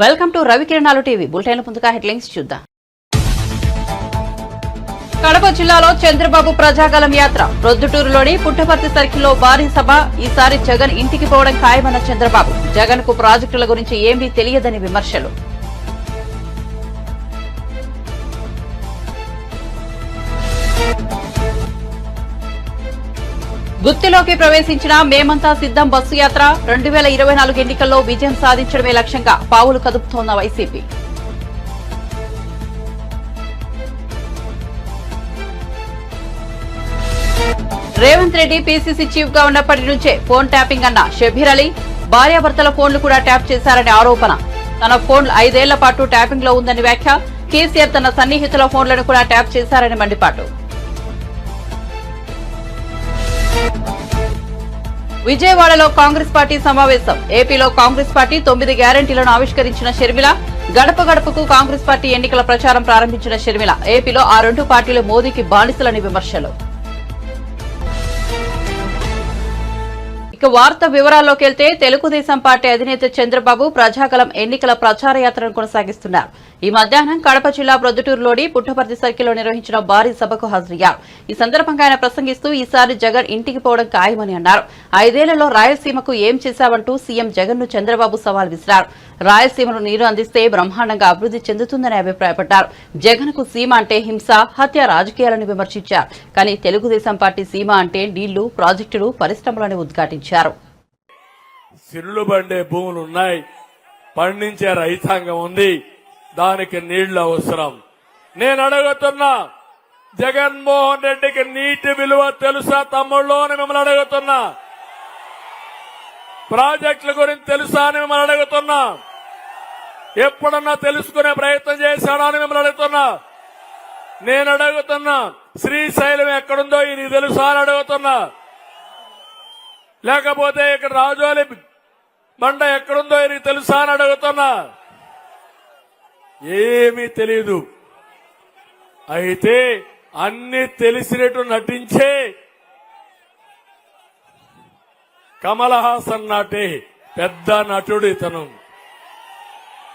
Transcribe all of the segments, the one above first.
Welcome to రవికిరణాలు TV bulletin ముందుగా headlines చూద్దాం. కడప జిల్లాలో చంద్రబాబు ప్రజాగలం యాత్ర, ప్రొద్దుటూరులోని పుట్టపర్తి సర్కిల్లో భారీ సభ. ఈసారి జగన్ ఇంటికి పోవడం ఖాయమన్న చంద్రబాబు. జగన్ కు ప్రాజెక్టుల గురించి ఏమీ తెలియదని విమర్శలు. గుత్తిలోకి ప్రవేశించిన మేమంతా సిద్దం బస్సు యాత్ర. 2024 ఎన్నికల్లో విజయం సాధించడమే లక్ష్యంగా పావులు కదుపుతోన్న వైసీపీ. రేవంత్ రెడ్డి పీసీసీ చీఫ్ గా ఉన్నప్పటి నుంచే ఫోన్ ట్యాపింగ్ అన్న షబీర్ అలీ. భార్యాభర్తల ఫోన్లు కూడా ట్యాప్ చేశారనే ఆరోపణ. తన ఫోన్ 5 ఏళ్ల పాటు ట్యాపింగ్ లో ఉందని వ్యాఖ్య. కేసీఆర్ తన సన్నిహితుల ఫోన్లను కూడా ట్యాప్ చేశారని మండిపాటు. విజయవాడలో కాంగ్రెస్ పార్టీ సమావేశం. ఏపీలో కాంగ్రెస్ పార్టీ 9 గ్యారంటీలను ఆవిష్కరించిన షర్మిల. గడప గడపకు కాంగ్రెస్ పార్టీ ఎన్నికల ప్రచారం ప్రారంభించిన షర్మిల. ఏపీలో ఆ రెండు పార్టీలు మోదీకి బానిసలని విమర్శలు. ఇక వార్త వివరాల్లోకి వెళ్తే తెలుగుదేశం పార్టీ అధినేత చంద్రబాబు ప్రజాగలం ఎన్నికల ప్రచార యాత్రను కొనసాగిస్తున్నారు. ఈ మధ్యాహ్నం కడప జిల్లా ప్రొద్దుటూరులోని పుట్టపర్తి సర్కిల్లో నిర్వహించిన భారీ సభకు హాజరయ్యారు. ఈ సందర్భంగా ఆయన ప్రసంగిస్తూ ఈసారి జగన్ ఇంటికి పోవడం ఖాయమని అన్నారు. 5 ఏళ్లలో రాయలసీమకు ఏం చేశావంటూ సీఎం జగన్ ను చంద్రబాబు సవాల్ విసిరారు. రాయలసీమను నీరు అందిస్తే బ్రహ్మాండంగా అభివృద్ది చెందుతుందని అభిప్రాయపడ్డారు. జగన్ కు సీమ అంటే హింస, హత్య రాజకీయాలను విమర్శించారు. కానీ తెలుగుదేశం పార్టీ సీమ అంటే నీళ్లు, ప్రాజెక్టులు, పరిశ్రమలను ఉద్ఘాటించారు. సిరులు బండే భూములు ఉన్నాయి, పండించే రైతాంగం ఉంది, దానికి నీళ్లు అవసరం. నేను అడుగుతున్నా, జగన్మోహన్ రెడ్డికి నీటి విలువ తెలుసా తమ్ముళ్ళు అని మిమ్మల్ని అడుగుతున్నా. ప్రాజెక్టుల గురించి తెలుసా అని మిమ్మల్ని అడుగుతున్నా. ఎప్పుడన్నా తెలుసుకునే ప్రయత్నం చేశాడా అని మిమ్మల్ని అడుగుతున్నా. నేను అడుగుతున్నా, శ్రీశైలం ఎక్కడుందో ఇది తెలుసా అని అడుగుతున్నా. లేకపోతే ఇక్కడ రాజోలి బండ ఎక్కడుందో ఇది తెలుసా అని అడుగుతున్నా. ఏమీ తెలీదు. అయితే అన్ని తెలిసినట్టు నటించే కమల్ హాసన్ నాటి పెద్ద నటుడు ఇతను.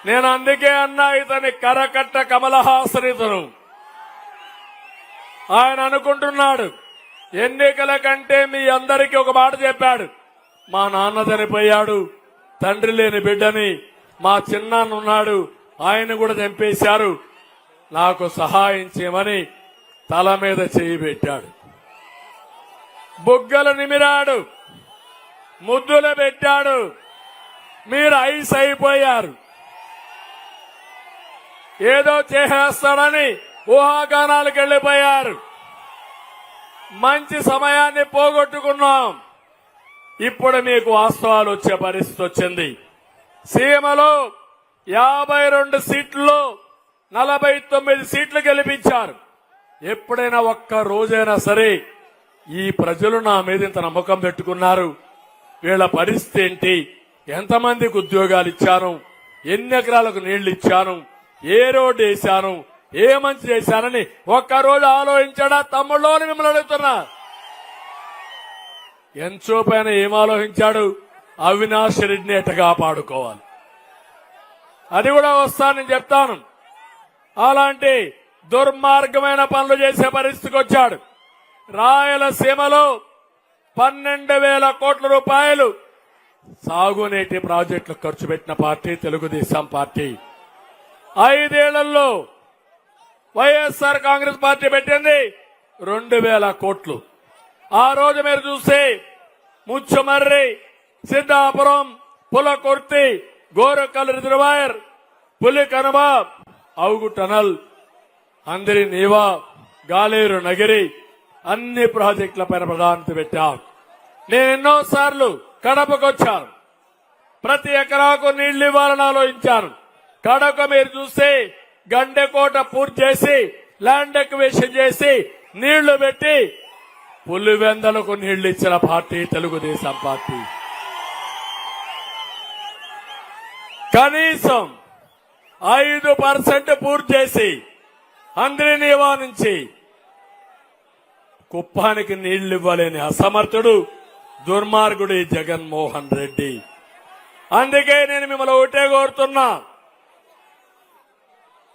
నేను అందుకే అన్నా, ఇతని కరకట్ట కమల్ హాసన్ ఇతను. ఆయన అనుకుంటున్నాడు ఎన్నికల కంటే మీ అందరికీ ఒక మాట చెప్పాడు. మా నాన్న చనిపోయాడు, తండ్రి లేని బిడ్డని, మా చిన్నాన్న ఉన్నాడు, ఆయన కూడా చంపేశారు, నాకు సహాయం చేయమని తల మీద చేయి పెట్టాడు. బుగ్గలు నిమిరాడు, ముద్దులు పెట్టాడు. మీరు ఐస్ అయిపోయారు. ఏదో చేసేస్తాడని ఊహాగానాలకు వెళ్లిపోయారు. మంచి సమయాన్ని పోగొట్టుకున్నాం. ఇప్పుడు మీకు వాస్తవాలు వచ్చే పరిస్థితి వచ్చింది. సీమలో 52 సీట్లలో 49 సీట్లు గెలిపించారు. ఎప్పుడైనా ఒక్క రోజైనా సరే ఈ ప్రజలు నా మీద ఇంత నమ్మకం పెట్టుకున్నారు, వీళ్ల పరిస్థితి ఏంటి, ఎంతమందికి ఉద్యోగాలు ఇచ్చాను, ఎన్ని ఎకరాలకు నీళ్లు ఇచ్చాను, ఏ రోడ్డు వేశాను, ఏ మంచి చేశానని ఒక్కరోజు ఆలోచించాడా తమ్ముళ్ళు అని మిమ్మల్ని అడుగుతున్నా. ఎంతో పైన ఏం ఆలోచించాడు? అవినాష్ రెడ్డిని ఎట్ట కాపాడుకోవాలి, అది కూడా వస్తానని చెప్తాను. అలాంటి దుర్మార్గమైన పనులు చేసే పరిస్థితికి వచ్చాడు. రాయలసీమలో 12,000 కోట్ల రూపాయలు సాగునీటి ప్రాజెక్టులు ఖర్చు పెట్టిన పార్టీ తెలుగుదేశం పార్టీ. 5 ఏళ్లలో వైఎస్ఆర్ కాంగ్రెస్ పార్టీ పెట్టింది 2,000 కోట్లు. ఆ రోజు మీరు చూస్తే ముచ్చమర్రి, సిద్ధాపురం, పులకుర్తి, గోరకల్ రిజర్వాయర్, పులికనుమ, అవుగు టనల్, అందరి నీవా, గాలేరు నగిరి అన్ని ప్రాజెక్టులపైన ప్రాధాన్యత పెట్టాం. నేను ఎన్నోసార్లు కడపకు వచ్చాను. ప్రతి ఎకరాకు నీళ్లు ఇవ్వాలని ఆలోచించాను. కడప మీరు చూస్తే గండెకోట పూర్తి చేసి ల్యాండ్ ఎక్విజిషన్ చేసి నీళ్లు పెట్టి పులివెందలకు నీళ్లు ఇచ్చిన పార్టీ తెలుగుదేశం పార్టీ. కనీసం 5% పూర్తి చేసి అందరినీవా నుంచి కుప్పానికి నీళ్లు ఇవ్వలేని అసమర్థుడు, దుర్మార్గుడు జగన్మోహన్ రెడ్డి. అందుకే నేను మిమ్మల్ని ఒకటే కోరుతున్నా,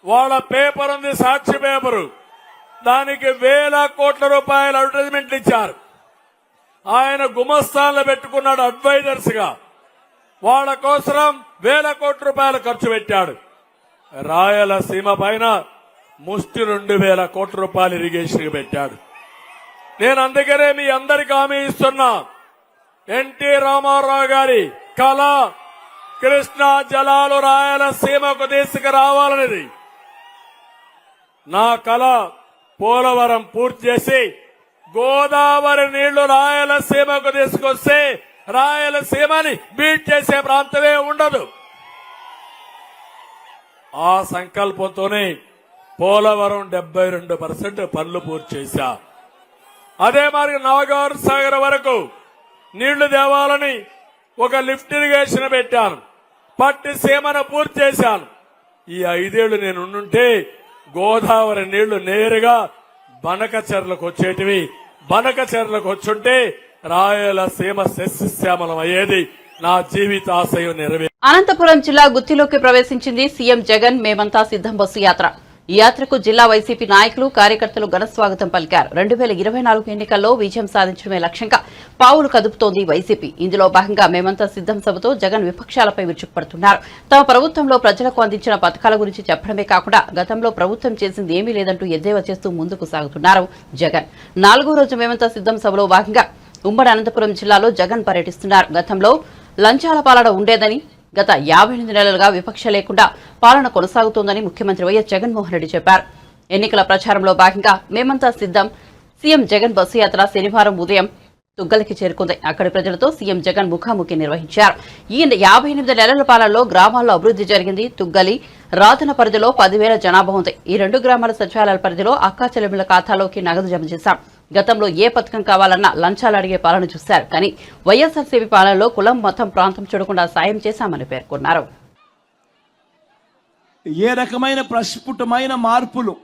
వాళ్ళ పేపర్ ఉంది, సాక్షి పేపరు. దానికి వేల కోట్ల రూపాయల అడ్వర్టైజ్మెంట్లు ఇచ్చారు. ఆయన గుమస్తాన్లు పెట్టుకున్నాడు అడ్వైజర్స్ గా. వాళ్ళ కోసం వేల కోట్ల రూపాయలు ఖర్చు పెట్టాడు. రాయలసీమ పైన ముష్టి 2,000 కోట్ల రూపాయలు ఇరిగేషన్ పెట్టాడు. నేను అందుకనే మీ అందరికి హామీ ఇస్తున్నా, ఎన్టీ రామారావు గారి కళ కృష్ణా జలాలు రాయలసీమకు తీసుకురావాలనేది నా కళ. పోలవరం పూర్తి చేసి గోదావరి నీళ్లు రాయలసీమకు తీసుకొస్తే రాయలసీమని బీట్ చేసే ప్రాంతమే ఉండదు. ఆ సంకల్పంతోనే పోలవరం 72% పనులు పూర్తి చేశా. అదే మరి నాగార్ సాగర్ వరకు నీళ్లు తేవాలని ఒక లిఫ్ట్ ఇరిగేషన్ పెట్టాను. పట్టి సీమను పూర్తి చేశాను. ఈ 5 ఏళ్లు నేను ఉండుంటే గోదావరి నీళ్లు నేరుగా బనకచెర్లకు వచ్చేటివి. బనకచెర్లకు వచ్చుంటే రాయలసీమ సస్యశ్యామలం అయ్యేది. నా జీవితాశయం నెరవేరు. అనంతపురం జిల్లా గుత్తిలోకి ప్రవేశించింది సీఎం జగన్ మేమంతా సిద్దం బస్సు యాత్ర. ఈ యాత్రకు జిల్లా వైసీపీ నాయకులు కార్యకర్తలు ఘన స్వాగతం పలికారు. 2024 ఎన్నికల్లో విజయం సాధించడమే లక్ష్యంగా పావులు కదుపుతోంది వైసీపీ. ఇందులో భాగంగా మేమంతా సిద్దం సభతో జగన్ విపక్షాలపై విరుచుకుపడుతున్నారు. తమ ప్రభుత్వంలో ప్రజలకు అందించిన పథకాల గురించి చెప్పడమే కాకుండా గతంలో ప్రభుత్వం చేసింది ఏమీ లేదంటూ ఎద్దేవా చేస్తూ ముందుకు సాగుతున్నారు జగన్. 4వ రోజు మేమంతా సిద్దం సభలో భాగంగా ఉమ్మడి అనంతపురం జిల్లాలో జగన్ పర్యటిస్తున్నారు. గతంలో లంచాల పాలన ఉండేదని, గత 58 నెలలుగా విపక్ష లేకుండా పాలన కొనసాగుతోందని ముఖ్యమంత్రి వైఎస్ జగన్మోహన్ రెడ్డి చెప్పారు. ఎన్నికల ప్రచారంలో భాగంగా మేమంతా సిద్దం సీఎం జగన్ బస్సు యాత్ర శనివారం ఉదయం తుగ్గలికి చేరుకుంది. అక్కడి ప్రజలతో సీఎం జగన్ ముఖాముఖి నిర్వహించారు. ఈ 58 నెలల పాలనలో గ్రామాల్లో అభివృద్ది జరిగింది. తుగ్గలి రాతన పరిధిలో 10,000 జనాభా ఉంది. ఈ 2 గ్రామాల సచివాలయాల పరిధిలో అక్కా చెల్లెమ్మల ఖాతాలోకి నగదు జమ చేశాం. గతంలో ఏ పథకం కావాలన్నా లంచాలు అడిగే పాలన చూశారు. కానీ వైఎస్ఆర్సీపీ పాలనలో కులం, మతం, ప్రాంతం చూడకుండా సాయం చేశామని పేర్కొన్నారు. ఏ రకమైన ప్రస్ఫుటమైన మార్పులు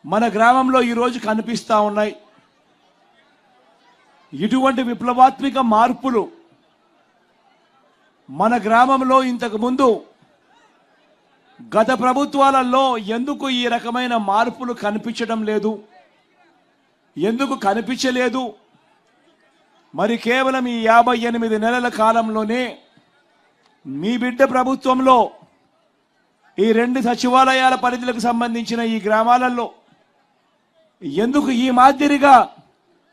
మన గ్రామంలో ఈరోజు కనిపిస్తా ఉన్నాయి. ఇటువంటి విప్లవాత్మక మార్పులు మన గ్రామంలో ఇంతకు ముందు గత ప్రభుత్వాలలో ఎందుకు ఈ రకమైన మార్పులు కనిపించడం లేదు, ఎందుకు కనిపించలేదు? మరి కేవలం ఈ 58 నెలల కాలంలోనే మీ బిడ్డ ప్రభుత్వంలో ఈ 2 సచివాలయాల పరిధిలకు సంబంధించిన ఈ గ్రామాలలో ఎందుకు ఈ మాదిరిగా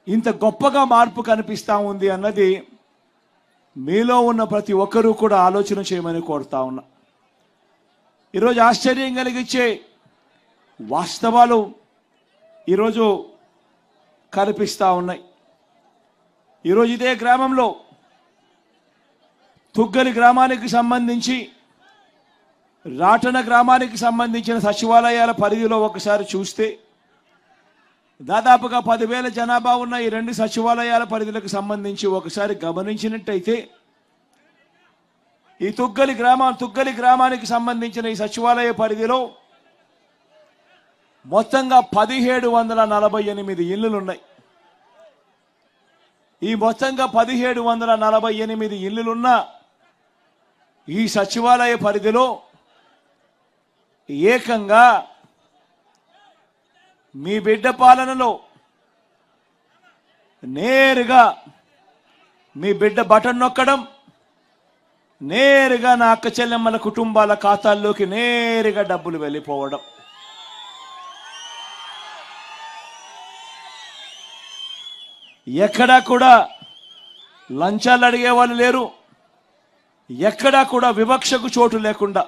ఇంత గొప్పగా మార్పు కనిపిస్తా ఉంది అన్నది మీలో ఉన్న ప్రతి ఒక్కరూ కూడా ఆలోచన చేయమని కోరుతా ఉన్నా. ఈరోజు ఆశ్చర్యం కలిగించే వాస్తవాలు ఈరోజు కనిపిస్తా ఉన్నాయి. ఈరోజు ఇదే గ్రామంలో తుగ్గలి గ్రామానికి సంబంధించి, రాటన గ్రామానికి సంబంధించిన సచివాలయాల పరిధిలో ఒకసారి చూస్తే దాదాపుగా 10,000 జనాభా ఉన్న ఈ 2 సచివాలయాల పరిధులకు సంబంధించి ఒకసారి గమనించినట్టయితే ఈ తుగ్గలి గ్రామానికి సంబంధించిన ఈ సచివాలయ పరిధిలో మొత్తంగా 1748 ఇళ్లులున్నాయి. ఈ మొత్తంగా 1748 ఇళ్లులున్న ఈ సచివాలయ పరిధిలో ఏకంగా మీ బిడ్డ పాలనలో నేరుగా మీ బిడ్డ బటన్ నొక్కడం, నేరుగా నా అక్క చెల్లెమ్మల కుటుంబాల ఖాతాల్లోకి నేరుగా డబ్బులు వెళ్ళిపోవడం. ఎక్కడా కూడా లంచాలు అడిగే వాళ్ళు లేరు. ఎక్కడా కూడా వివక్షకు చోటు లేకుండా,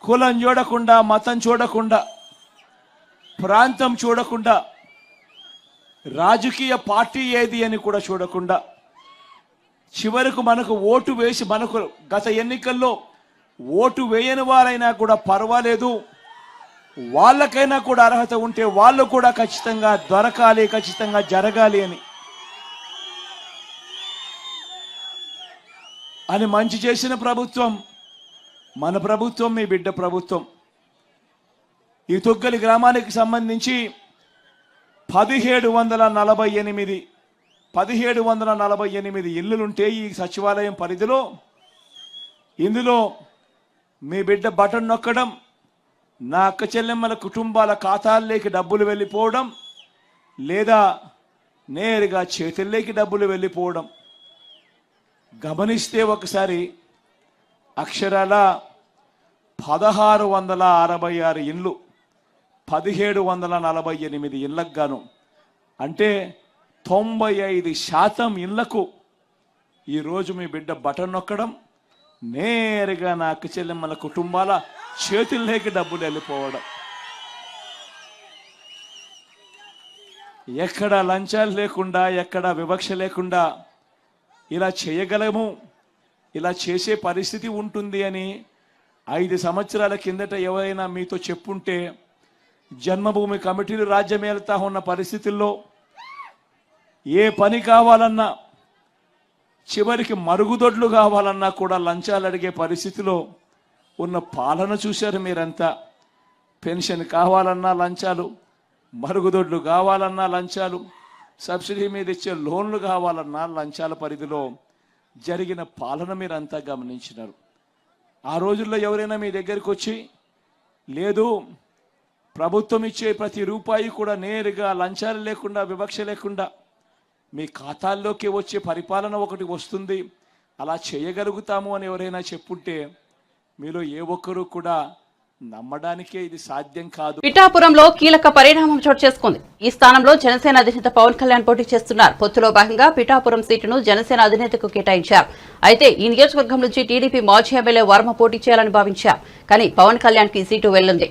కులం చూడకుండా, మతం చూడకుండా, ప్రాంతం చూడకుండా, రాజకీయ పార్టీ ఏది అని కూడా చూడకుండా, చివరకు మనకు ఓటు వేసి, మనకు గత ఎన్నికల్లో ఓటు వేయని వారైనా కూడా పర్వాలేదు, వాళ్ళకైనా కూడా అర్హత ఉంటే వాళ్ళు కూడా ఖచ్చితంగా దొరకాలి, ఖచ్చితంగా జరగాలి అని మంచి చేసిన ప్రభుత్వం మన ప్రభుత్వం, మీ బిడ్డ ప్రభుత్వం. ఈ తుగ్గలి గ్రామానికి సంబంధించి 1748 ఇళ్లులుంటే ఈ సచివాలయం పరిధిలో, ఇందులో మీ బిడ్డ బటన్ నొక్కడం, నా అక్క చెల్లెమ్మల కుటుంబాల ఖాతాల్లోకి డబ్బులు వెళ్ళిపోవడం, లేదా నేరుగా చేతుల్లోకి డబ్బులు వెళ్ళిపోవడం గమనిస్తే ఒకసారి అక్షరాల 1666 ఇండ్లు 1748 ఇళ్లకు గాను, అంటే 95% ఇళ్లకు ఈరోజు మీ బిడ్డ బటన్ నొక్కడం, నేరుగా నా అక్క చెల్లెమ్మల కుటుంబాల చేతుల్లోకి డబ్బులు వెళ్ళిపోవడం. ఎక్కడ లంచాలు లేకుండా, ఎక్కడ వివక్ష లేకుండా ఇలా చేయగలము, ఇలా చేసే పరిస్థితి ఉంటుంది అని 5 సంవత్సరాల కిందట ఎవరైనా మీతో చెప్పుంటే, జన్మభూమి కమిటీలు రాజ్యమేలుతా ఉన్న పరిస్థితుల్లో ఏ పని కావాలన్నా, చివరికి మరుగుదొడ్లు కావాలన్నా కూడా లంచాలు అడిగే పరిస్థితిలో ఉన్న పాలన చూశారు మీరంతా. పెన్షన్ కావాలన్నా లంచాలు, మరుగుదొడ్లు కావాలన్నా లంచాలు, సబ్సిడీ మీద ఇచ్చే లోన్లు కావాలన్నా లంచాల పరిధిలో జరిగిన పాలన మీరంతా గమనించినారు. ఆ రోజుల్లో ఎవరైనా మీ దగ్గరికి వచ్చి, లేదు ప్రభుత్వం ఇచ్చే ప్రతి రూపాయి కూడా నేరుగా లంచాలు లేకుండా, వివక్ష లేకుండా మీ ఖాతాల్లోకి వచ్చే పరిపాలన ఒకటి వస్తుంది, అలా చేయగలుగుతాము అని ఎవరైనా చెప్పుంటే మీలో ఏ ఒక్కరూ కూడా నమ్మడానికే ఇది సాధ్యం కాదు. పిఠాపురంలో కీలక పరిణామం చోటు చేసుకుంది. ఈ స్థానంలో జనసేన అధినేత పవన్ కళ్యాణ్ పోటీ చేస్తున్నారు. పొత్తులో భాగంగా పిఠాపురం సీటును జనసేన అధినేతకు కేటాయించారు. అయితే ఈ నియోజకవర్గం నుంచి టీడీపీ మాజీ ఎమ్మెల్యే వర్మ పోటీ చేయాలని భావించారు. కానీ పవన్ కళ్యాణ్ కి సీటు వెళ్లింది.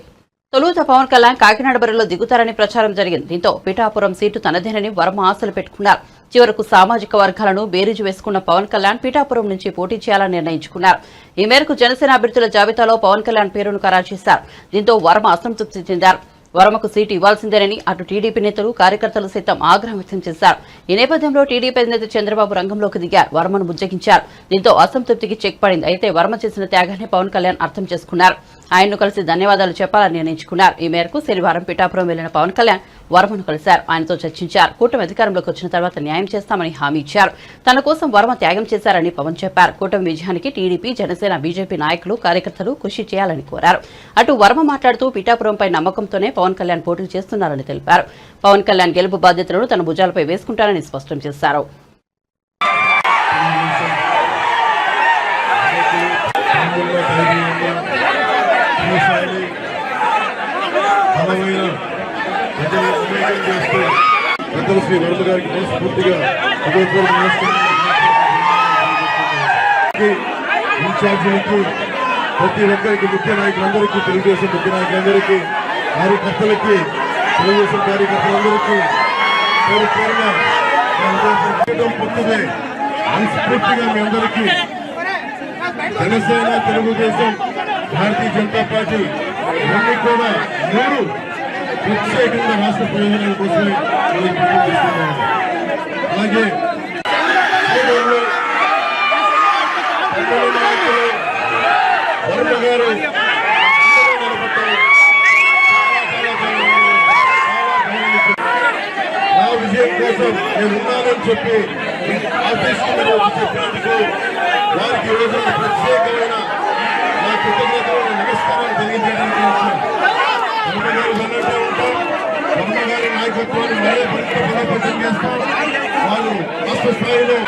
తొలుత పవన్ కళ్యాణ్ కాకినాడ బరిలో దిగుతారని ప్రచారం జరిగింది. దీంతో పిఠాపురం సీటు తనదేనని వర్మ ఆశలు పెట్టుకున్నారు. చివరకు సామాజిక వర్గాలను బేరీజు వేసుకున్న పవన్ కళ్యాణ్ పిఠాపురం నుంచి పోటీ చేయాలని నిర్ణయించుకున్నారు. ఈ మేరకు జనసేన అభ్యర్థుల జాబితాలో పవన్ కళ్యాణ్ పేరును ఖరారు చేశారు. దీంతో వర్మ అసంతృప్తి చెందారు. వర్మకు సీటు ఇవ్వాల్సిందేనని అటు టీడీపీ నేతలు, కార్యకర్తలు సైతం ఆగ్రహం వ్యక్తం చేశారు. ఈ నేపథ్యంలో టీడీపీ అధినేత చంద్రబాబు రంగంలోకి దిగారు. వర్మను బుజ్జగించారు. దీంతో అసంతృప్తికి చెక్ పడింది. అయితే వర్మ చేసిన త్యాగాన్ని పవన్ కళ్యాణ్ అర్థం చేసుకున్నారు. ఆయన్ను కలిసి ధన్యవాదాలు చెప్పాలని నిర్ణయించుకున్నారు. ఈ మేరకు శనివారం పిఠాపురం వెళ్లిన పవన్ కళ్యాణ్ వర్మను కలిశారు. ఆయనతో చర్చించారు. కూటమి అధికారంలోకి వచ్చిన తర్వాత న్యాయం చేస్తామని హామీ ఇచ్చారు. తన కోసం వర్మ త్యాగం చేశారని పవన్ చెప్పారు. కూటమి విజయానికి టీడీపీ, జనసేన, బీజేపీ నాయకులు, కార్యకర్తలు కృషి చేయాలని కోరారు. అటు వర్మ మాట్లాడుతూ పిఠాపురంపై నమ్మకంతోనే పవన్ కళ్యాణ్ పోటీ చేస్తున్నారని తెలిపారు. పవన్ కళ్యాణ్ గెలుపు బాధ్యతలను తన భుజాలపై వేసుకుంటారని స్పష్టం చేశారు. శ్రీ వర్మ గారికి మనస్ఫూర్తిగా ఇన్ఛార్జీలకి, ప్రతి ఒక్కరికి, ముఖ్య నాయకులందరికీ, తెలుగుదేశం ముఖ్య నాయకులందరికీ, కార్యకర్తలకి, తెలుగుదేశం కార్యకర్తలందరికీ పొత్తుదే మనస్ఫూర్తిగా మీ అందరికీ జనసేన, తెలుగుదేశం, భారతీయ జనతా పార్టీ ఇవన్నీ కూడా 3 ప్రత్యేకంగా రాష్ట్ర ప్రయోజనాల కోసమే అలాగే వర్మ గారు నా విజయం కోసం నేను ఉన్నానని చెప్పి ఆఫీస్కి చెప్పినందుకు వారికి ఈ రోజున ప్రత్యేకమైన నా కృతజ్ఞతలు, నమస్కారాలు తెలియజేయడానికి వర్మ గారు ఉన్నట్టే ఉంటాం. వర్మ గారి నాయకత్వాన్ని మరే బలోపేతం చేస్తాం. వారు రాష్ట్ర స్థాయిలో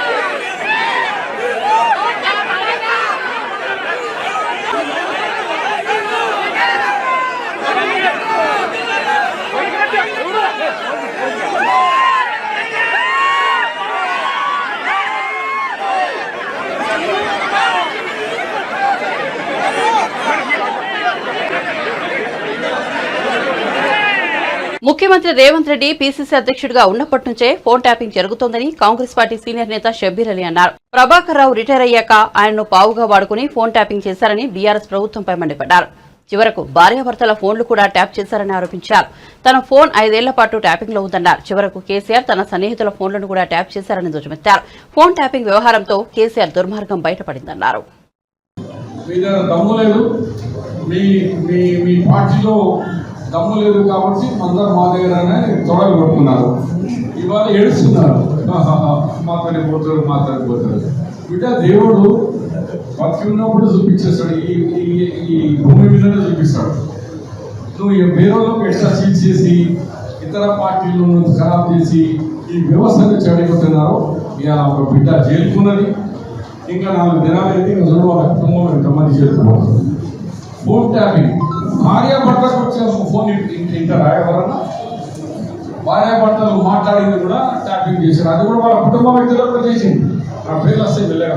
ముఖ్యమంత్రి రేవంత్ రెడ్డి పీసీసీ అధ్యక్షుడిగా ఉన్నప్పటి నుంచే ఫోన్ ట్యాపింగ్ జరుగుతోందని కాంగ్రెస్ పార్టీ సీనియర్ నేత షబ్బీర్ అలీ అన్నారు. ప్రభాకర్ రావు రిటైర్ అయ్యాక ఆయన్ను పావుగా వాడుకుని ఫోన్ ట్యాపింగ్ చేశారని బీఆర్ఎస్ ప్రభుత్వంపై మండిపడ్డారు. చివరకు భార్యాభర్తల ఫోన్లు కూడా ట్యాప్ చేశారని ఆరోపించారు. తన ఫోన్ 5 ఏళ్ల పాటు ట్యాపింగ్ లో ఉందన్నారు. చివరకు కేసీఆర్ తన సన్నిహితుల ఫోన్లను కూడా ట్యాప్ చేశారని ధ్వజమెత్తారు. ఫోన్ ట్యాపింగ్ వ్యవహారంతో కేసీఆర్ దుర్మార్గం బయటపడిందన్నారు. దమ్ము లేదు కాబట్టి అందరూ మా దగ్గరనే తొడలు కొడుతున్నారు. ఇవాళ ఏడుస్తున్నారు. మాతోనే పోతాడు బిడ్డ దేవుడు బతికి ఉన్నప్పుడు చూపించేస్తాడు, ఈ భూమి మీదనే చూపిస్తాడు. నువ్వు వేరేలోకి ఎట్లా చీట్ చేసి ఇతర పార్టీలను ఖరాబ్ చేసి ఈ వ్యవస్థను చెడగొట్టున్నారో ఇక ఒక బిడ్డ చేరుకున్నది. ఇంకా 4 దినాలు అయితే ఇంకా చూడ వాళ్ళ కుటుంబం ఎంతమంది చేరుకున్నారు. ఫోన్ ట్యాపింగ్, భార్యాభర్తకు వచ్చే ఫోన్ ఇంటారా ఎవరన్నా? భార్యాభర్తలు మాట్లాడింది కూడా ట్యాపింగ్ చేశారు. అది కూడా వాళ్ళ కుటుంబ వ్యక్తులు కూడా చేసింది. ఆ పేర్లు వస్తే వెళ్ళగా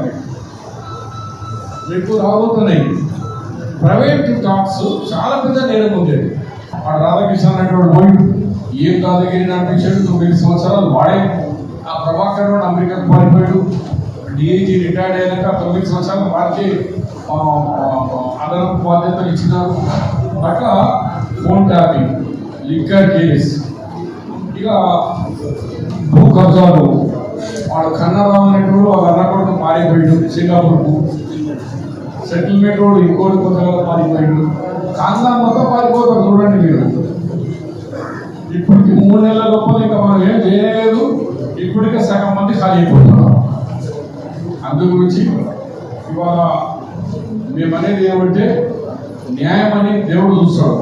మీకు రాబోతున్నాయి. ప్రైవేట్ టాక్స్ చాలా పెద్ద నేరం ఉండేది. ఆ రాధాకృష్ణ అనేటువంటి పోయి ఏం దాదాగిరి నడిపించాడు. 9 సంవత్సరాలు వాడే. ఆ ప్రభాకర్ రావు అమెరికాకు పారిపోయాడు. డిఐజీ రిటైర్డ్ అయినాక 9 సంవత్సరాలు వారికి అదనపు బాధ్యతలు ఇచ్చినారు. అట్లా ఫోన్ ట్యాపింగ్, లిక్కర్ కేస్, ఇక భూ కబ్జాలు. వాడు కన్నరావు అనేటువంటి వాళ్ళ అన్నకొడుకు మారిపోయాడు సింగపూర్కు. సెటిల్మెంట్ వాడు ఇంకోటి కొత్తగా మారిపోయాడు. కాందా మొత్తం పారిపోతారు చూడండి మీరు. ఇప్పటికి 3 నెలల లోపల ఇంకా మనం ఏం చేయలేదు. ఇప్పటికే సగం మంది ఖాళీ అయిపోతున్నారు. అందు గురించి ఇవాళ మేమనేది ఏమంటే న్యాయం అని దేవుడు చూస్తాడు.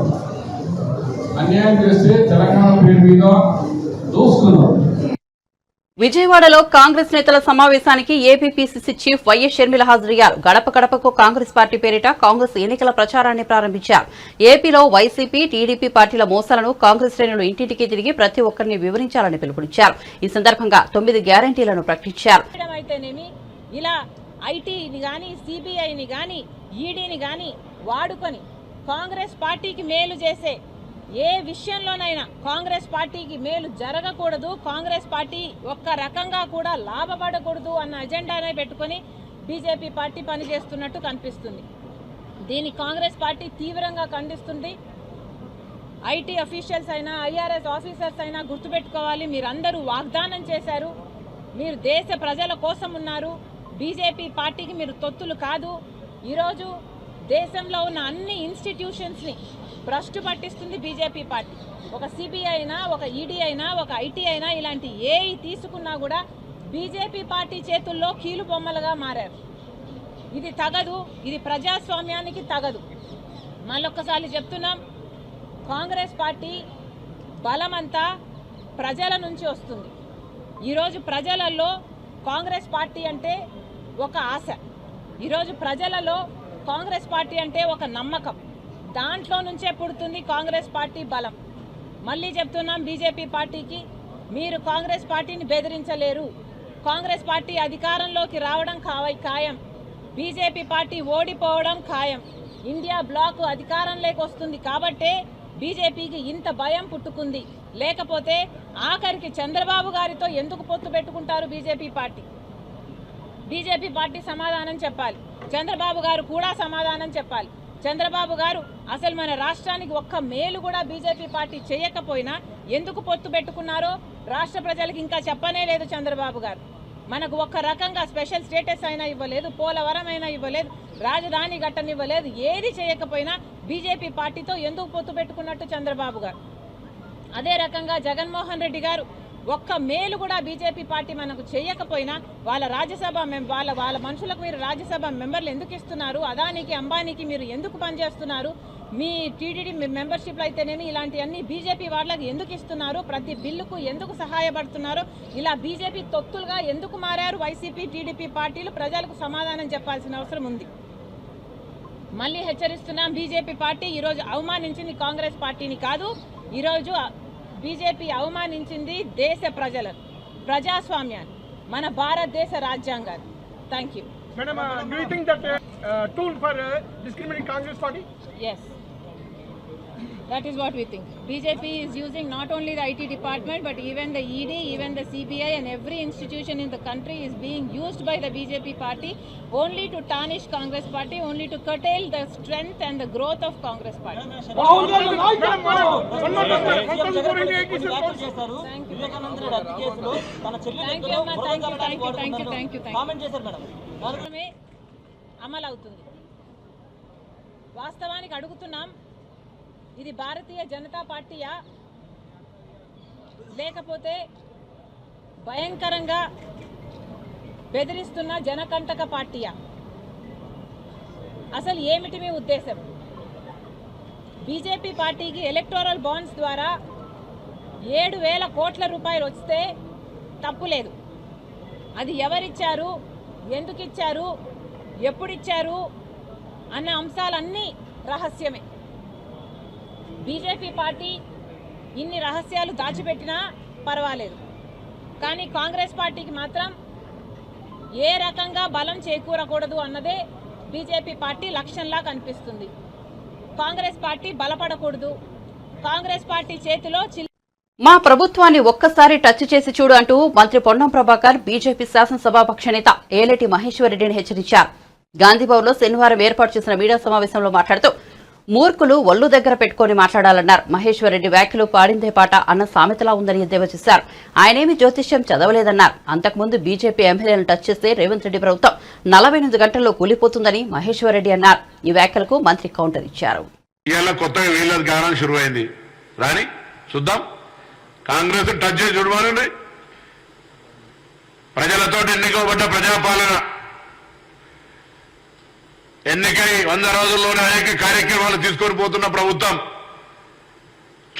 అన్యాయం చేస్తే తెలంగాణ పేరు మీద దోసుకున్నాడు. విజయవాడలో కాంగ్రెస్ నేతల సమావేశానికి ఏపీపీసీసీ చీఫ్ వైఎస్ షర్మిల హాజరయ్యారు. గడప గడపకు కాంగ్రెస్ పార్టీ పేరిట కాంగ్రెస్ ఎన్నికల ప్రచారాన్ని ప్రారంభించారు. ఏపీలో వైసీపీ, టీడీపీ పార్టీల మోసాలను కాంగ్రెస్ శ్రేణులు ఇంటింటికి తిరిగి ప్రతి ఒక్కరిని వివరించాలని పిలుపునిచ్చారు. ఈ సందర్భంగా 9 గ్యారంటీలను ప్రకటించారు. ఇలా ఐటీని గాని, సిబిఐని గాని, ఈడీని గాని వాడుకొని కాంగ్రెస్ పార్టీకి మేలు చేసే ఏ విషయంలోనైనా కాంగ్రెస్ పార్టీకి మేలు జరగకూడదు, కాంగ్రెస్ పార్టీ ఒక్క రకంగా కూడా లాభపడకూడదు అన్న అజెండానే పెట్టుకొని బీజేపీ పార్టీ పనిచేస్తున్నట్టు కనిపిస్తుంది. దీన్ని కాంగ్రెస్ పార్టీ తీవ్రంగా ఖండిస్తుంది. ఐటీ అఫీషియల్స్ అయినా, ఐఆర్ఎస్ ఆఫీసర్స్ అయినా గుర్తుపెట్టుకోవాలి, మీరందరూ వాగ్దానం చేశారు, మీరు దేశ ప్రజల కోసం ఉన్నారు, బీజేపీ పార్టీకి మీరు తొత్తులు కాదు. ఈరోజు దేశంలో ఉన్న అన్ని ఇన్స్టిట్యూషన్స్ని భ్రష్టు పట్టిస్తుంది బీజేపీ పార్టీ. ఒక సిబిఐ అయినా, ఒక ఈడీ అయినా, ఒక ఐటీ అయినా, ఇలాంటి ఏవి తీసుకున్నా కూడా బీజేపీ పార్టీ చేతుల్లో కీలు బొమ్మలుగా మారారు. ఇది తగదు, ఇది ప్రజాస్వామ్యానికి తగదు. మళ్ళొక్కసారి చెప్తున్నాం, కాంగ్రెస్ పార్టీ బలమంతా ప్రజల నుంచి వస్తుంది. ఈరోజు ప్రజలలో కాంగ్రెస్ పార్టీ అంటే ఒక ఆశ, ఈరోజు ప్రజలలో కాంగ్రెస్ పార్టీ అంటే ఒక నమ్మకం. దాంట్లో నుంచే పుడుతుంది కాంగ్రెస్ పార్టీ బలం. మళ్ళీ చెప్తున్నాం బీజేపీ పార్టీకి, మీరు కాంగ్రెస్ పార్టీని బెదిరించలేరు. కాంగ్రెస్ పార్టీ అధికారంలోకి రావడం ఖాయం, బీజేపీ పార్టీ ఓడిపోవడం ఖాయం. ఇండియా బ్లాక్ అధికారంలోకి వస్తుంది కాబట్టే బీజేపీకి ఇంత భయం పుట్టుకుంది. లేకపోతే ఆఖరికి చంద్రబాబు గారితో ఎందుకు పొత్తు పెట్టుకుంటారు బీజేపీ పార్టీ? బీజేపీ పార్టీ సమాధానం చెప్పాలి, చంద్రబాబు గారు కూడా సమాధానం చెప్పాలి. చంద్రబాబు గారు అసలు మన రాష్ట్రానికి ఒక్క మేలు కూడా బీజేపీ పార్టీ చేయకపోయినా ఎందుకు పొత్తు పెట్టుకున్నారో రాష్ట్ర ప్రజలకు ఇంకా చెప్పనే లేదు చంద్రబాబు గారు. మనకు ఒక్క రకంగా స్పెషల్ స్టేటస్ అయినా ఇవ్వలేదు, పోలవరం అయినా ఇవ్వలేదు, రాజధాని ఘట్టనివ్వలేదు. ఏది చేయకపోయినా బీజేపీ పార్టీతో ఎందుకు పొత్తు పెట్టుకున్నట్టు చంద్రబాబు గారు. అదే రకంగా జగన్మోహన్ రెడ్డి గారు ఒక్క మేలు కూడా బీజేపీ పార్టీ మనకు చేయకపోయినా వాళ్ళ రాజ్యసభ వాళ్ళ మనుషులకు మీరు రాజ్యసభ మెంబర్లు ఎందుకు ఇస్తున్నారు? అదానికి, అంబానీకి మీరు ఎందుకు పనిచేస్తున్నారు? మీ టీడీడీ మెంబర్షిప్లు అయితేనేమి ఇలాంటివన్నీ బీజేపీ వాళ్ళకి ఎందుకు ఇస్తున్నారు? ప్రతి బిల్లుకు ఎందుకు సహాయపడుతున్నారు? ఇలా బీజేపీ తొత్తులుగా ఎందుకు మారారు వైసీపీ, టీడీపీ పార్టీలు? ప్రజలకు సమాధానం చెప్పాల్సిన అవసరం ఉంది. మళ్ళీ హెచ్చరిస్తున్నాం, బీజేపీ పార్టీ ఈరోజు అవమానించింది కాంగ్రెస్ పార్టీని కాదు, ఈరోజు బీజేపీ అవమానించింది దేశ ప్రజలను, ప్రజాస్వామ్యాన్ని, మన భారతదేశ రాజ్యాంగాన్ని. Thank you. Madam, do you think that tool for discriminating Congress party? Yes, that is what we think. BJP is using not only the IT department but even the ED, even the CBI and every institution in the country is being used by the BJP party only to tarnish Congress party, only to curtail the strength and the growth of Congress party. Thank you, అమలు అవుతుంది. వాస్తవానికి అడుగుతున్నాం, ఇది భారతీయ జనతా పార్టీయా లేకపోతే భయంకరంగా బెదిరిస్తున్న జనకంటక పార్టీయా? అసలు ఏమిటి మీ ఉద్దేశం? బీజేపీ పార్టీకి ఎలక్టోరల్ బాండ్స్ ద్వారా 7,000 కోట్ల రూపాయలు వస్తే తప్పులేదు. అది ఎవరిచ్చారు, ఎందుకు ఇచ్చారు, ఎప్పుడిచ్చారు అన్న అంశాలన్నీ రహస్యమే. బీజేపీ పార్టీ ఇన్ని రహస్యాలు దాచిపెట్టినా పర్వాలేదు, కానీ కాంగ్రెస్ పార్టీకి మాత్రం ఏ రకంగా బలం చేకూరకూడదు అన్నదే బీజేపీ పార్టీ లక్ష్యంలా కనిపిస్తుంది. కాంగ్రెస్ పార్టీ బలపడకూడదు, కాంగ్రెస్ పార్టీ చేతిలో మా ప్రభుత్వాన్ని ఒక్కసారి టచ్ చేసి చూడు అంటూ మంత్రి పొన్నం ప్రభాకర్ బీజేపీ శాసనసభాపక్ష నేత ఏలేటి మహేశ్వరరెడ్డిని హెచ్చరించారు. గాంధీభవన్లో శనివారం ఏర్పాటు చేసిన మీడియా సమావేశంలో మాట్లాడుతూ మూర్ఖులు ఒళ్లు దగ్గర పెట్టుకుని మాట్లాడాలన్నారు. మహేశ్వరరెడ్డి వ్యాఖ్యలు పాడిందే పాట అన్న సామెతలా ఉందని ఎద్దేవా చేశారు. ఆయనేమి జ్యోతిష్యం చదవలేదన్నారు. అంతకుముందు బీజేపీ ఎమ్మెల్యేలను టచ్ చేస్తే రేవంత్ రెడ్డి ప్రభుత్వం 48 గంటల్లో కూలిపోతుందని మహేశ్వరరెడ్డి అన్నారు. ఈ వ్యాఖ్యలకు మంత్రి కౌంటర్ ఇచ్చారు. కాంగ్రెస్ టచ్ చేసి చూడమనండి. ప్రజలతో ఎన్నికబడ్డ ప్రజాపాలన, ఎన్నికై 100 రోజుల్లోనే అనేక కార్యక్రమాలు తీసుకొని పోతున్న ప్రభుత్వం.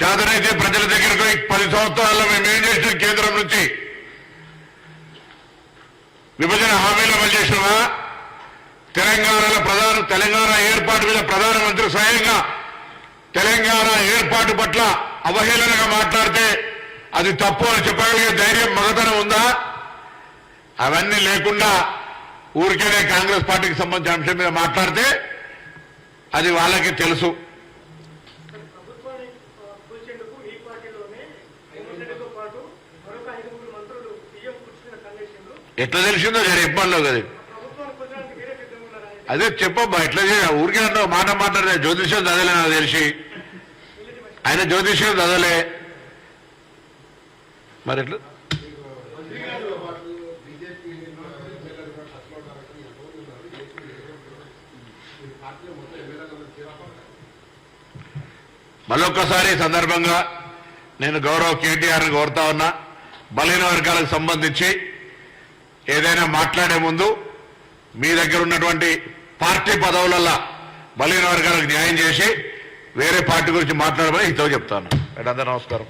చేతనైతే ప్రజల దగ్గరకు 10 సంవత్సరాల్లో మేము ఏం చేసిన, కేంద్రం నుంచి విభజన హామీలు అమలు చేసినామా? తెలంగాణ ఏర్పాటు మీద ప్రధానమంత్రి స్వయంగా తెలంగాణ ఏర్పాటు పట్ల అవహేళనగా మాట్లాడితే అది తప్పు అని చెప్పగలిగే ధైర్యం, మగతనం ఉందా? అవన్నీ లేకుండా ఊరికేనే కాంగ్రెస్ పార్టీకి సంబంధించిన అంశం మీద మాట్లాడితే అది వాళ్ళకి తెలుసు. ఎట్లా తెలిసిందో జర ఇబ్బందిలో కదా, అదే చెప్పబ్బా. ఎట్లా ఊరికే అంటావు, మాట మాట్లాడితే జ్యోతిష్యం చదవలే నాకు తెలిసి. ఆయన జ్యోతిష్యం చదవలే, మరి ఎట్లా? మళ్ళొక్కసారి సందర్భంగా నేను గౌరవ కేటీఆర్ని కోరుతా ఉన్నా, బలహీన వర్గాలకు సంబంధించి ఏదైనా మాట్లాడే ముందు మీ దగ్గర ఉన్నటువంటి పార్టీ పదవులల్లో బలహీన వర్గాలకు న్యాయం చేసి వేరే పార్టీ గురించి మాట్లాడమని హితవు చెప్తాను. అందరూ నమస్కారం.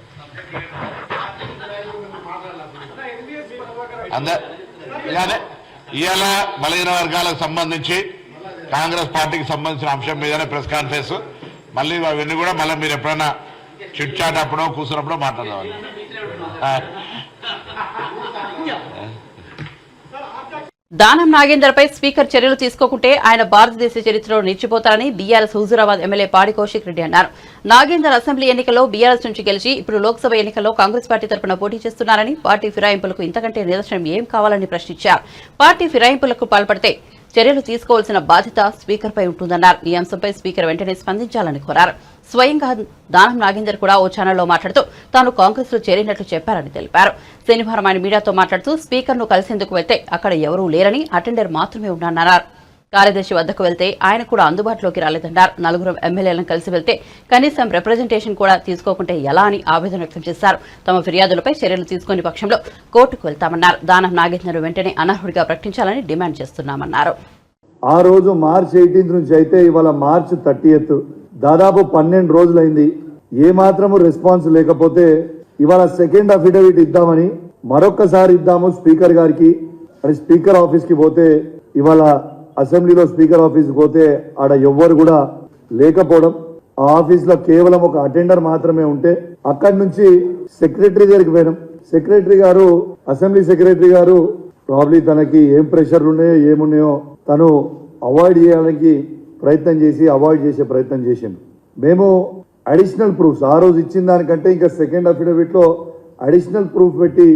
ఇవాళ బలహీన వర్గాలకు సంబంధించి కాంగ్రెస్ పార్టీకి సంబంధించిన అంశం మీదనే ప్రెస్ కాన్ఫరెన్స్. మళ్ళీ అవన్నీ కూడా మళ్ళీ మీరు ఎప్పుడైనా చిట్ చాట్ అప్పుడో కూర్చున్నప్పుడో మాట్లాడదాం. దానం నాగేందర్పై స్పీకర్ చర్యలు తీసుకోకుంటే ఆయన భారతదేశ చరిత్రలో నిలిచిపోతారని బీఆర్ఎస్ హుజూరాబాద్ ఎమ్మెల్యే పాడి కౌశిక్ రెడ్డి అన్నారు. నాగేందర్ అసెంబ్లీ ఎన్నికల్లో బీఆర్ఎస్ నుంచి గెలిచి ఇప్పుడు లోక్సభ ఎన్నికల్లో కాంగ్రెస్ పార్టీ తరఫున పోటీ చేస్తున్నారని, పార్టీ ఫిరాయింపులకు ఇంతకంటే నిదర్శనం ఏం కావాలని ప్రశ్నించారు. పార్టీ ఫిరాయింపులకు పాల్పడితే చర్యలు తీసుకోవాల్సిన బాధ్యత స్పీకర్పై ఉంటుందన్నారు. ఈ అంశంపై స్పీకర్ వెంటనే స్పందించాలని కోరారు. స్వయంగా దానం నాగేందర్ కూడా ఓ ఛానల్లో మాట్లాడుతూ తాను కాంగ్రెస్ లో చేరినట్లు చెప్పారని తెలిపారు. శనివారం ఆయన మీడియాతో మాట్లాడుతూ స్పీకర్ ను కలిసేందుకు వెళ్తే అక్కడ ఎవరూ లేరని, అటెండర్ మాత్రమే ఉన్నారన్నారు. కార్యదర్శి వద్దకు వెళ్తే ఆయన కూడా అందుబాటులోకి రాలేదన్నారు. 4 ఎమ్మెల్యేలను కలిసి వెళ్తే కనీసం రిప్రజెంటేషన్ కూడా తీసుకోకుంటే ఎలా అని ఆవేదన వ్యక్తం చేశారు. తమ ఫిర్యాదులపై చర్యలు తీసుకునే పక్షంలో కోర్టుకు వెళ్తామన్నారు. దానం నాగేందర్ వెంటనే అనర్హుడిగా ప్రకటించాలని డిమాండ్ చేస్తున్నామన్నారు. ఆ రోజు మార్చి 18 నుంచి అయితే ఇవాళ మార్చి 30 దాదాపు 12 రోజులైంది. ఏ మాత్రము రెస్పాన్స్ లేకపోతే ఇవాళ సెకండ్ అఫిడవిట్ ఇద్దామని మరొక్కసారి ఇద్దాము స్పీకర్ గారికి అని స్పీకర్ ఆఫీస్ కి పోతే, ఇవాళ అసెంబ్లీలో స్పీకర్ ఆఫీస్ పోతే ఆడ ఎవ్వరు కూడా లేకపోవడం, ఆ ఆఫీస్ లో కేవలం ఒక అటెండర్ మాత్రమే ఉంటే అక్కడి నుంచి సెక్రటరీ దగ్గరికి పోయినాం. సెక్రటరీ గారు, అసెంబ్లీ సెక్రటరీ గారు ప్రాబ్లీ తనకి ఏం ప్రెషర్లు ఉన్నాయో ఏమున్నాయో తను అవాయిడ్ చేయడానికి ప్రయత్నం చేసి అవాయిడ్ చేసే ప్రయత్నం చేసిండు. మేము అడిషనల్ ప్రూఫ్స్ ఆ రోజు ఇచ్చిన దానికంటే ఇంకా సెకండ్ అఫిడవిట్ లో అడిషనల్ ప్రూఫ్ పెట్టి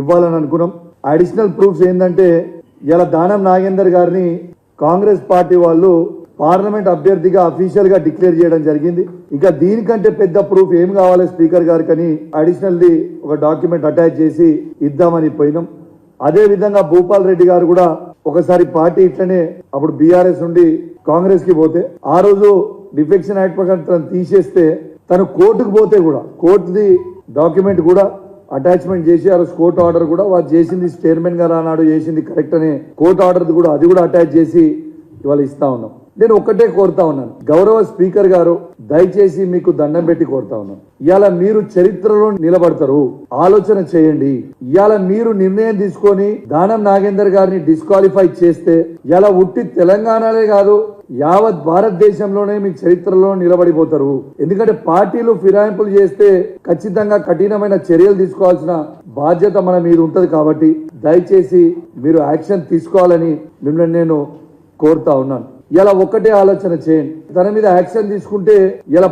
ఇవ్వాలని అనుకున్నాం. అడిషనల్ ప్రూఫ్స్ ఏంటంటే ఇలా దానం నాగేందర్ గారిని కాంగ్రెస్ పార్టీ వాళ్ళు పార్లమెంట్ అభ్యర్థిగా అఫీషియల్ గా డిక్లేర్ చేయడం జరిగింది. ఇక దీనికంటే పెద్ద ప్రూఫ్ ఏం కావాలి స్పీకర్ గారికి అని అడిషనల్ ది ఒక డాక్యుమెంట్ అటాచ్ చేసి ఇద్దామని పోయినాం. అదే విధంగా భూపాల్ రెడ్డి గారు కూడా ఒకసారి పార్టీ ఇట్లనే అప్పుడు బీఆర్ఎస్ నుండి కాంగ్రెస్ కి పోతే ఆ రోజు డిఫెక్షన్ యాక్ట్ ప్రకారం తను తీసేస్తే తను కోర్టుకు పోతే కూడా కోర్టుది డాక్యుమెంట్ కూడా అటాచ్మెంట్ చేసి ఆ రోజు కోర్టు ఆర్డర్ కూడా వారు చేసింది చైర్మన్ గారు ఆనాడు చేసింది కరెక్ట్ అనే కోర్టు ఆర్డర్ కూడా అది కూడా అటాచ్ చేసి ఇవాళ ఇస్తా ఉన్నాం. నేను ఒక్కటే కోరుతా ఉన్నాను, గౌరవ స్పీకర్ గారు దయచేసి మీకు దండం పెట్టి కోరుతా ఉన్నాను, ఇవాళ మీరు చరిత్రలో నిలబడతారు, ఆలోచన చేయండి. ఇవాళ మీరు నిర్ణయం తీసుకొని దానం నాగేందర్ గారిని డిస్క్వాలిఫై చేస్తే ఇలా ఉట్టి తెలంగాణలే కాదు యావత్ భారతదేశంలోనే మీ చరిత్రలో నిలబడిపోతారు. ఎందుకంటే పార్టీలు ఫిరాయింపులు చేస్తే ఖచ్చితంగా కఠినమైన చర్యలు తీసుకోవాల్సిన బాధ్యత మన మీద ఉంటది. కాబట్టి దయచేసి మీరు యాక్షన్ తీసుకోవాలని మిమ్మల్ని నేను కోరుతా ఉన్నాను. ఇలా ఒక్కటే ఆలోచన చేయండి, తన మీద యాక్షన్ తీసుకుంటే ఇలా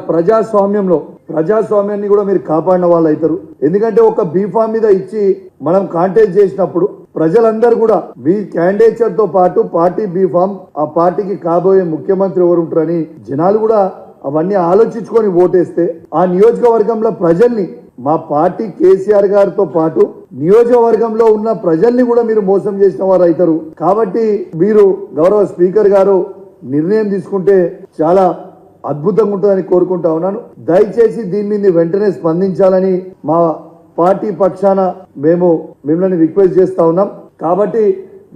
ప్రజాస్వామ్యాన్ని కూడా మీరు కాపాడిన వాళ్ళు అవుతారు. ఎందుకంటే ఒక బీఫామ్ మీద ఇచ్చి మనం కాంటాక్ట్ చేసినప్పుడు ప్రజలందరూ కూడా మీ క్యాండిడేచర్ తో పాటు పార్టీ బీఫామ్, ఆ పార్టీకి కాబోయే ముఖ్యమంత్రి ఎవరు ఉంటారని జనాలు కూడా అవన్నీ ఆలోచించుకొని ఓటేస్తే ఆ నియోజకవర్గంలో ప్రజల్ని, మా పార్టీ కేసీఆర్ గారితో పాటు నియోజకవర్గంలో ఉన్న ప్రజల్ని కూడా మీరు మోసం చేసిన వారు అవుతారు. కాబట్టి మీరు గౌరవ స్పీకర్ గారు నిర్ణయం తీసుకుంటే చాలా అద్భుతంగా ఉంటుందని కోరుకుంటా ఉన్నాను. దయచేసి దీని మీద వెంటనే స్పందించాలని మా పార్టీ పక్షాన మేము మిమ్మల్ని రిక్వెస్ట్ చేస్తా ఉన్నాం. కాబట్టి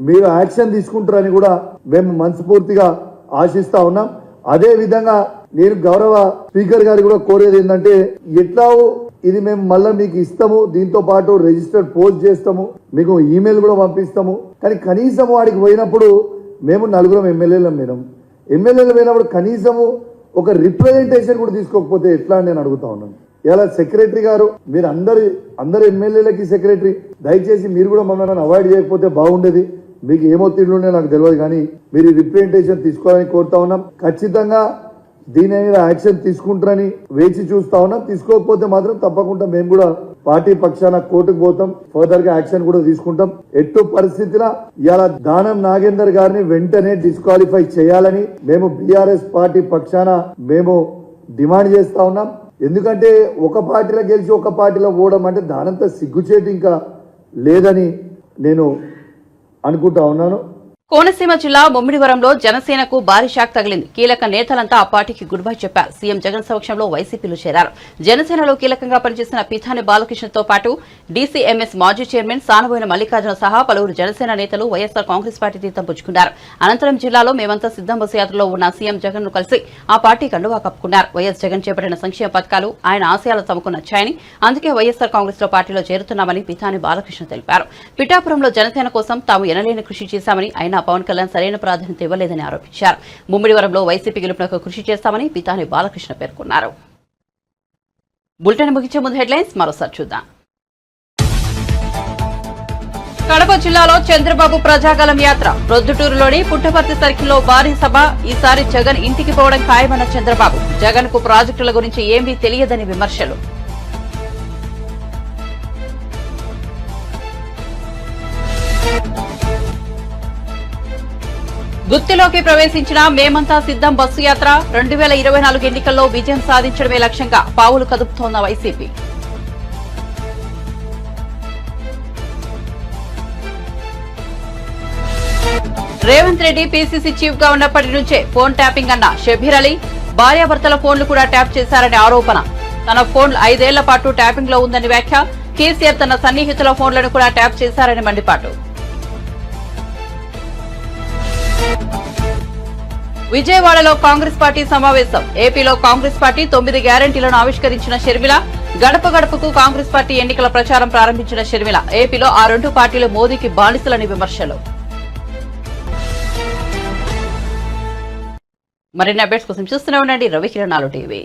మీరు యాక్షన్ తీసుకుంటారని కూడా మేము మనస్ఫూర్తిగా ఆశిస్తా ఉన్నాం. అదే విధంగా నేను గౌరవ స్పీకర్ గారు కూడా కోరేది ఏంటంటే, ఎట్లా ఇది మేము మళ్ళీ మీకు ఇస్తాము, దీంతో పాటు రిజిస్టర్డ్ పోస్ట్ చేస్తాము, మీకు ఈమెయిల్ కూడా పంపిస్తాము. కానీ కనీసం వాడికి పోయినప్పుడు మేము 4 ఎమ్మెల్యేలు పోయినప్పుడు కనీసము ఒక రిప్రజెంటేషన్ కూడా తీసుకోకపోతే ఎట్లా అని నేను అడుగుతా ఉన్నాను. ఇలా సెక్రటరీ గారు, మీరు అందరు ఎమ్మెల్యేలకి సెక్రటరీ, దయచేసి మీరు కూడా మమ్మల్ని అవాయిడ్ చేయకపోతే బాగుండేది. మీకు ఏమో తిండుండే నాకు తెలియదు, కానీ మీరు రిప్రజెంటేషన్ తీసుకోవాలని కోరుతా ఉన్నాం. ఖచ్చితంగా దీని మీద యాక్షన్ తీసుకుంటారని వేచి చూస్తా ఉన్నాం. తీసుకోకపోతే మాత్రం తప్పకుండా మేము కూడా పార్టీ పక్షాన కోర్టుకు పోతాం, ఫర్దర్ గా యాక్షన్ కూడా తీసుకుంటాం. ఎట్టు పరిస్థితిలో ఇలా దానం నాగేందర్ గారిని వెంటనే డిస్క్వాలిఫై చేయాలని మేము బీఆర్ఎస్ పార్టీ పక్షాన మేము డిమాండ్ చేస్తా ఉన్నాం. ఎందుకంటే ఒక పార్టీలో గెలిచి ఒక పార్టీలో పోవడం అంటే దానంతా సిగ్గుచేటు ఇంకా లేదని నేను అనుకుంటా ఉన్నాను. కోనసీమ జిల్లా ముమ్మిడివరంలో జనసేనకు భారీ షాక్ తగిలింది. కీలక నేతలంతా ఆ పార్టీకి గుడ్ బై చెప్పారు. సీఎం జగన్ సమక్షంలో వైసీపీలో చేరారు. జనసేనలో కీలకంగా పనిచేసిన పిథాని బాలకృష్ణతో పాటు డీసీఎంఎస్ మాజీ చైర్మన్ సానబోయిన మల్లికార్జున సహా పలువురు జనసేన నేతలు వైఎస్సార్ కాంగ్రెస్ పార్టీ తీర్థం పుచ్చుకున్నారు. అనంతరం జిల్లాలో మేమంతా సిద్ధం బస్సు యాత్రలో ఉన్న సీఎం జగన్ ను కలిసి ఆ పార్టీ కండువా కప్పుకున్నారు. వైఎస్ జగన్ చేపట్టిన సంక్షేమ పథకాలు ఆయన ఆశయాలు తమకు నచ్చాయని, అందుకే వైఎస్సార్ కాంగ్రెస్ లో పార్టీలో చేరుతున్నామని పిథాని బాలకృష్ణ తెలిపారు. పిఠాపురంలో జనసేన కోసం తాము ఎనలేని కృషి చేశామని, ఆయన పవన్ కళ్యాణ్ సరైన ప్రాధాన్యత ఇవ్వలేదని ఆరోపించారు. ముమ్మిడివరంలో వైసీపీ గెలుపునకు కృషి చేస్తామని పితాని బాలకృష్ణ పేర్కొన్నారు. బులెటిన్ ముగించే ముందు హెడ్లైన్స్ మరోసారి చూద్దాం. కడప జిల్లాలో చంద్రబాబు ప్రజాగలం యాత్ర, ప్రొద్దుటూరులోని పుట్టపర్తి సర్కిల్లో భారీ సభ. ఈసారి జగన్ ఇంటికి పోవడం ఖాయమన్న చంద్రబాబు. జగన్ కు ప్రాజెక్టుల గురించి ఏమీ తెలియదని విమర్శలు. గుత్తిలోకి ప్రవేశించిన మేమంతా సిద్ధం బస్సు యాత్ర, 2024 ఎన్నికల్లో విజయం సాధించడమే లక్ష్యంగా పావులు కదుపుతోన్న వైసీపీ. రేవంత్ రెడ్డి పీసీసీ చీఫ్ గా ఉన్నప్పటి నుంచే ఫోన్ ట్యాపింగ్ అన్న షబీర్ అలీ. భార్యాభర్తల ఫోన్లు కూడా ట్యాప్ చేశారనే ఆరోపణ. తన ఫోన్ 5 ఏళ్ల పాటు ట్యాపింగ్ లో ఉందని వ్యాఖ్య. కేసీఆర్ తన సన్నిహితుల ఫోన్లను కూడా ట్యాప్ చేశారని మండిపాటు. విజయవాడలో కాంగ్రెస్ పార్టీ సమావేశం. ఏపీలో కాంగ్రెస్ పార్టీ 9 గ్యారంటీలను ఆవిష్కరించిన షర్మిల. గడప గడపకు కాంగ్రెస్ పార్టీ ఎన్నికల ప్రచారం ప్రారంభించిన షర్మిల. ఏపీలో ఆ 2 పార్టీలు మోదీకి బానిసలని విమర్శలు. మరిన్ని అప్డేట్స్ కోసం చూస్తూనే ఉండండి రవికిరణాలు టీవీ.